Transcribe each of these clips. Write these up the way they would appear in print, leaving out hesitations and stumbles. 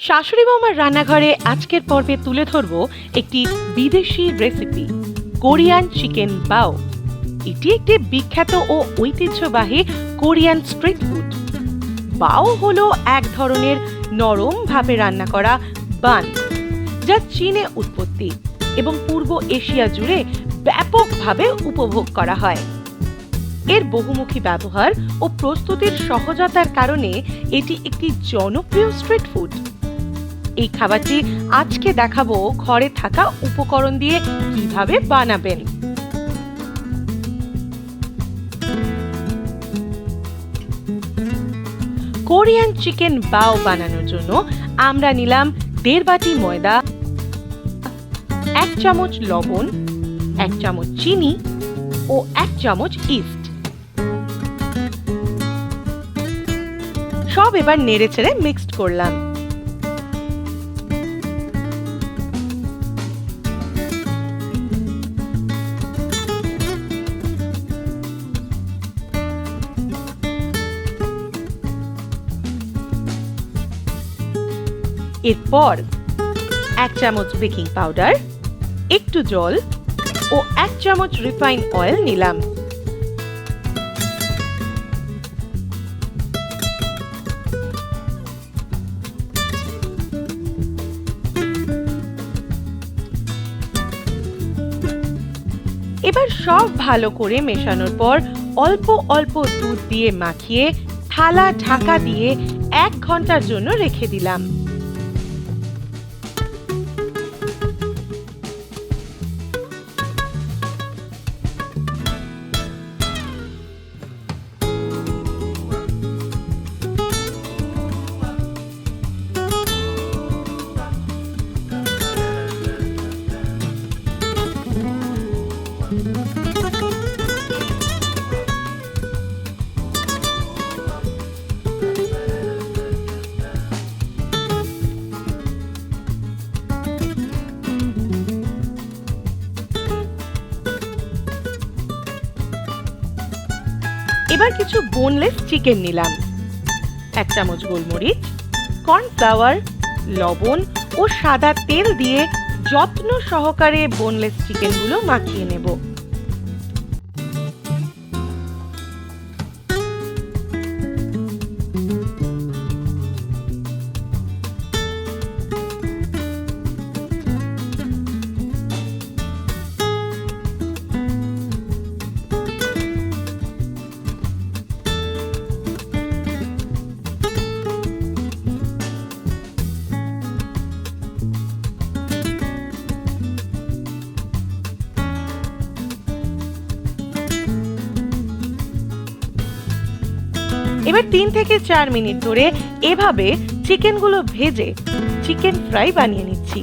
শাশুড়ি বৌমার রান্নাঘরে আজকের পর্বে তুলে ধরব একটি বিদেশি রেসিপি, কোরিয়ান চিকেন বাও। এটি একটি বিখ্যাত ও ঐতিহ্যবাহী কোরিয়ান স্ট্রিট ফুড। বাও হলো এক ধরনের নরম ভাবে রান্না করা বান, যা চীনে উৎপত্তি এবং পূর্ব এশিয়া জুড়ে ব্যাপকভাবে উপভোগ করা হয়। এর বহুমুখী ব্যবহার ও প্রস্তুতির সহজতার কারণে এটি একটি জনপ্রিয় স্ট্রিট ফুড। এই খাবারটি আজকে দেখাবো ঘরে থাকা উপকরণ দিয়ে কিভাবে বানাবেন। কোরিয়ান চিকেন বাও বানানোর জন্য আমরা নিলাম 1.5 বাটি ময়দা, 1 চামচ লবণ, 1 চামচ চিনি ও 1 চামচ ইস্ট। সব এবার নেড়েচেড়ে মিক্সড করলাম। এরপর 1 চামচ বেকিং পাউডার, একটু জল ও 1 চামচ রিফাইন্ড অয়েল নিলাম। এবার সব ভালো করে মেশানোর পর অল্প অল্প দুধ দিয়ে মাখিয়ে থালা ঢাকা দিয়ে 1 ঘন্টার জন্য রেখে দিলাম। এবার কিছু বোনলেস চিকেন নিলাম, 1 চামচ গোলমরিচ, কর্নফ্লাওয়ার, লবণ ও সাদা তেল দিয়ে যত্ন সহকারে বোনলেস চিকেনগুলো মাখিয়ে নেব। এবার 3 থেকে 4 মিনিট ধরে এভাবে চিকেনগুলো ভেজে চিকেন ফ্রাই বানিয়ে নিচ্ছি।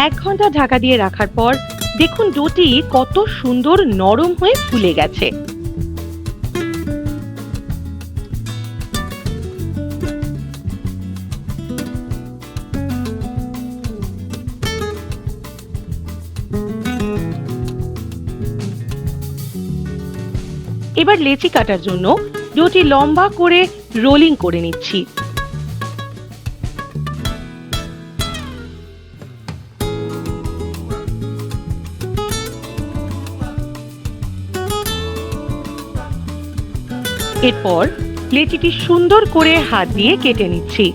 এক ঘন্টা ঢাকা দিয়ে রাখার পর দেখুন ডোটি কত সুন্দর নরম হয়ে ফুলে গেছে। এবার লেচি কাটার জন্য ডোটি লম্বা করে রোলিং করে নিচ্ছি। এরপর লেচিটি সুন্দর করে হাত দিয়ে কেটে নিচ্ছি।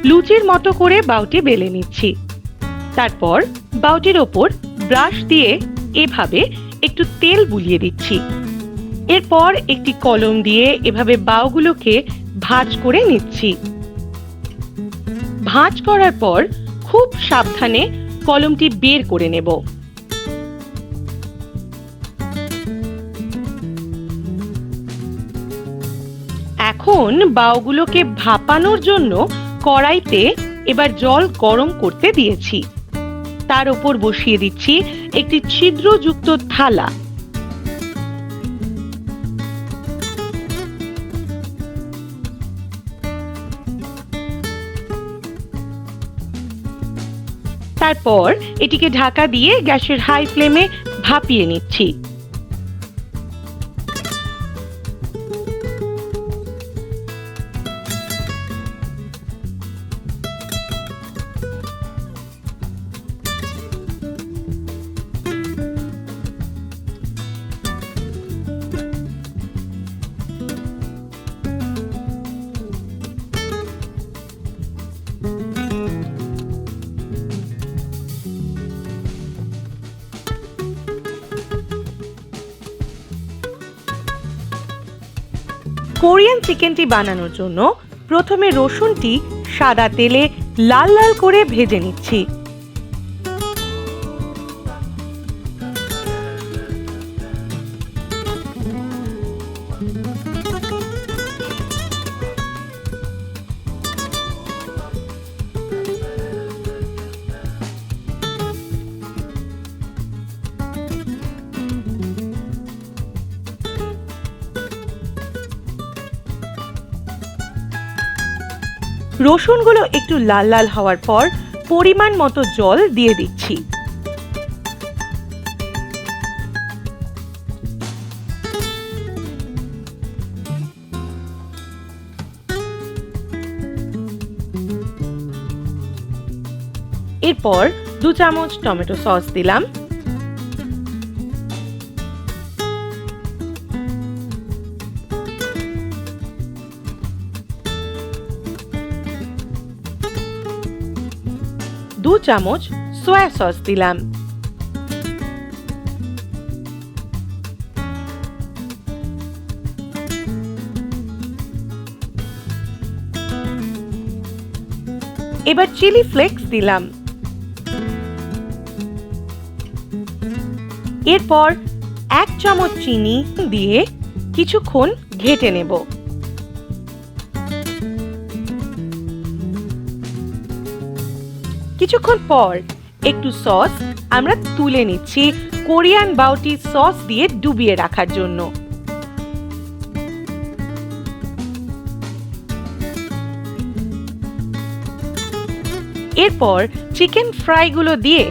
লুচির মতো করে বাউটি বেলে নিচ্ছি। তারপর বাউটির ওপর ব্রাশ দিয়ে এভাবে একটু তেল বুলিয়ে দিচ্ছি। এরপর একটি কলম দিয়ে এভাবে বাউগুলোকে ভাঁজ করে নিচ্ছি। ভাঁজ করার পর খুব সাবধানে কলমটি বের করে নেব। এখন বাউগুলোকে ভাপানোর জন্য কড়াইতে এবার জল গরম করতে দিয়েছি। তার উপর বসিয়ে দিচ্ছি একটি ছিদ্রযুক্ত থালা। তারপর এটিকে ঢাকা দিয়ে গ্যাসের হাই ফ্লেমে ভাপিয়ে নিচ্ছি। কোরিয়ান চিকেনটি বানানোর জন্য প্রথমে রসুনটি সাদা তেলে লাল লাল করে ভেজে নিচ্ছি। রসুনগুলো একটু লাল লাল হওয়ার পর পরিমাণ মতো জল দিয়ে দিচ্ছি। এরপর 2 চামচ টমেটো সস দিলাম। দু চামচ সয়া সস দিলাম। এবার চিলি ফ্লেক্স দিলাম। এরপর 1 চামচ চিনি দিয়ে কিছুক্ষণ ঘেটে নেব। কিছুক্ষণ পর একটু সস আমরা তুলে নিচ্ছি কোরিয়ান বাউটি সস দিয়ে ডুবিয়ে রাখার জন্য। এরপর চিকেন ফ্রাইগুলো দিয়ে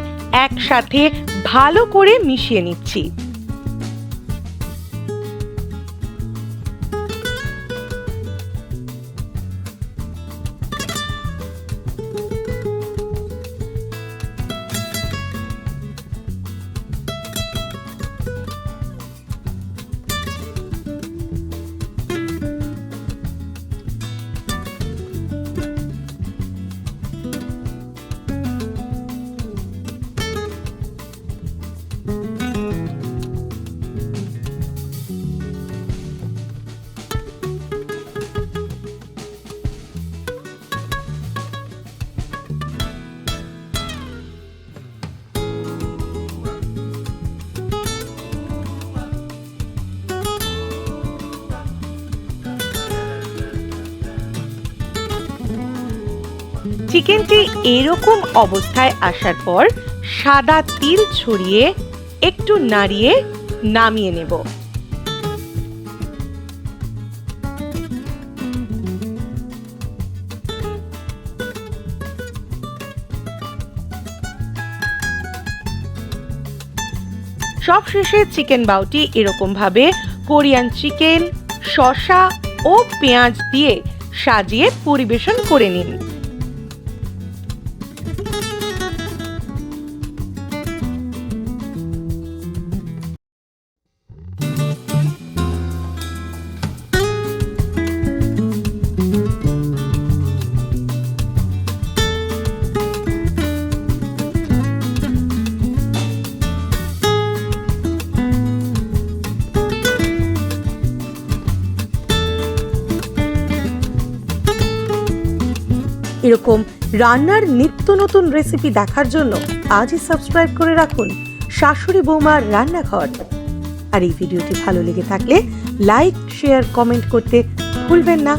একসাথে ভালো করে মিশিয়ে নিচ্ছি। চিকেনটি এরকম অবস্থায় আসার পর সাদা তিল ছড়িয়ে একটু নাড়িয়ে নামিয়ে নেব। সবশেষে চিকেন বাউটি এরকম ভাবে কোরিয়ান চিকেন, শসা ও পেঁয়াজ দিয়ে সাজিয়ে পরিবেশন করে নিন। এরকম রান্নার নিত্য নতুন রেসিপি দেখার জন্য আজই সাবস্ক্রাইব করে রাখুন শাশুড়ি বৌমার রান্নাঘর। আর এই ভিডিওটি ভালো লেগে থাকলে লাইক, শেয়ার, কমেন্ট করতে ভুলবেন না।